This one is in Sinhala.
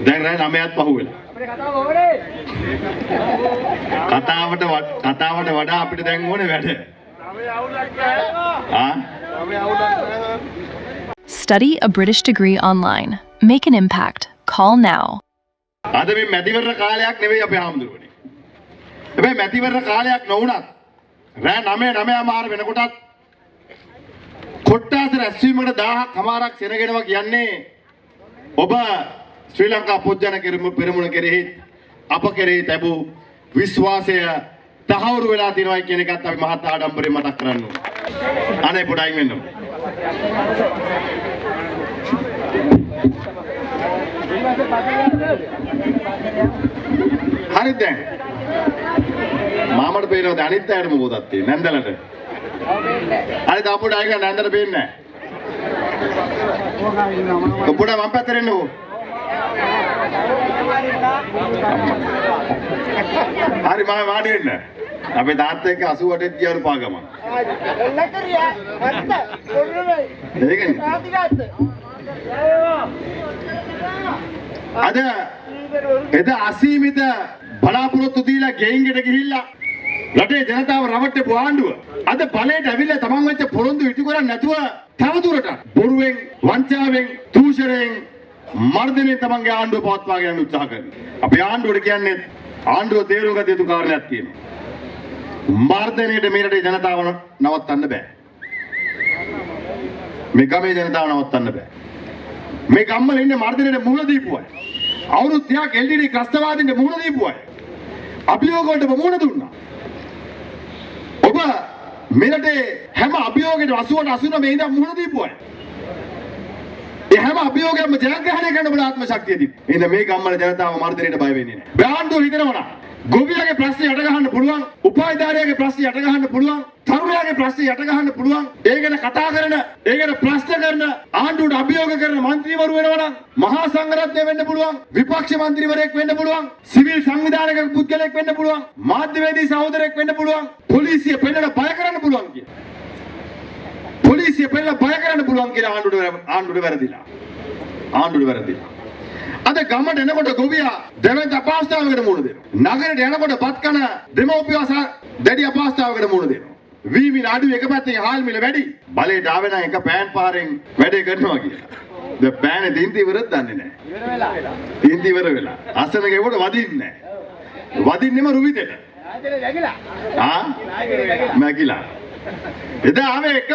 දැන් රෑ 9ත් පහුවෙලා. කතාවට වඩා අපිට දැන් ඕනේ වැඩ. Study a British degree online. Make an impact. Call now. අද මේ මැතිවරණ කාලයක් නෙවෙයි අපි හාමුදුරුවනේ. හැබැයි මැතිවරණ කාලයක් නොවුණත් රෑ 9:09 වෙනකොටත් කොට්ටාස රැස්වීමකට 1000ක් හමාරක් සෙනගෙනවා කියන්නේ ඔබ ශ්‍රී ලංකා පොත්ජන පෙරමුණ කෙරෙහි අප කෙරෙහි තිබූ විශ්වාසය තහවුරු වෙලා තියෙනවා කියන එකත් අපි මහත් ආඩම්බරයෙන් මතක් කරන්න ඕනේ. අනේ පොඩ්ඩක් වෙන්න ඕනේ. හරිද දැන්? මාමට පේනවද අනිත් අයට මොකදක් තියෙන්නේ නැන්දලට? අනිත් අපුඩ අයක නැන්දට පේන්නේ නැහැ. පොඩ මම පැත්තට එන්නකෝ. හරි මම වාඩි වෙන්න. අපේ තාත්තා එක්ක 88ක් ගියවලු පාගම. අද එද අසීමිත බලාපොරොත්තු දීලා ගෙයින්කට ගිහිල්ලා රටේ ජනතාව රවට්ටපු ආණ්ඩුව අද බලයට ඇවිල්ලා තමන් වෙච්ච පොරොන්දු ඉටු කරන්නේ නැතුව තවදුරටත් බොරුවෙන් වංචාවෙන් දූෂණයෙන් මර්ධනයෙන් තමන්ගේ ආණ්ඩුව පවත්වා ගන්න උත්සාහ කරනවා. අපේ ආණ්ඩුවට කියන්නේ ආණ්ඩුව තේරුම් ගත යුතු කාරණයක් තියෙනවා. මර්ධනයට මේ රටේ ජනතාව නවත්තන්න බෑ. මේ ගමේ ජනතාව නවත්තන්න බෑ. මේ ගම්වල ඉන්නේ මර්ධනයට මුහුණ දීපු අය. අවුරුදු 30ක් LTD ත්‍රස්තවාදීන්ට මුහුණ දීපු අය. අභියෝග වලට මුහුණ දුන්නා. ඔබ මේ රටේ හැම අභියෝගයකට 80 මේ ඉඳන් මුහුණ දීපු අය. ඒ හැම අභියෝගයක්ම ජයග්‍රහණය කරන්න බල ආත්ම ශක්තිය තිබ්බා. එහෙනම් මේ ගම්වල ජනතාව මර්ධනයට බය වෙන්නේ නැහැ. බෑන්ඩෝ හිතනවා ගොවියාගේ ප්‍රශ්නේ යට ගහන්න පුළුවන්, උපාධිධාරියාගේ ප්‍රශ්නේ යට ගහන්න පුළුවන්, තරුණයාගේ ප්‍රශ්නේ යට ගහන්න පුළුවන්. ඒ ගැන කතා කරන, ඒ ගැන ප්‍රශ්න කරන, ආණ්ඩුවට අභියෝග කරන മന്ത്രിවරු වෙනවා නම් මහා සංඝරත්නය වෙන්න පුළුවන්, විපක්ෂ മന്ത്രിවරයෙක් වෙන්න පුළුවන්, සිවිල් සංවිධානයක පුද්ගලයෙක් වෙන්න පුළුවන්, මාධ්‍යවේදී සහෝදරයෙක් වෙන්න පුළුවන්, පොලිසිය පෙන්නලා බය කරන්න පුළුවන් කියන. පොලිසිය පෙන්නලා බය කරන්න පුළුවන් කියලා ආණ්ඩුවට වැරදිලා. ආණ්ඩුවට වැරදිලා. අද ගමට එනකොට ගොවියා දෙවෙනි අපහසුතාවයකට මුහුණ දෙනවා. නගරයට යනකොට බත් කන දෙමව්පියස දැඩි අපහසුතාවයකට මුහුණ දෙනවා. වී මිල අඩු එක පැත්තකින් හාල් මිල වැඩි. බලයට ආවේ නම් එක පෑන් පාරෙන් වැඩේ කරනවා කියලා. දැන් පෑනේ තින්ති ඉවරද දන්නේ නැහැ. ඉවර වෙලා. තින්ති ඉවර වෙලා. අසන ගෙවට වදින්නේ නැහැ. වදින්නෙම රුවිතෙට. ආ? මැකිලා. එදා ආවේ එක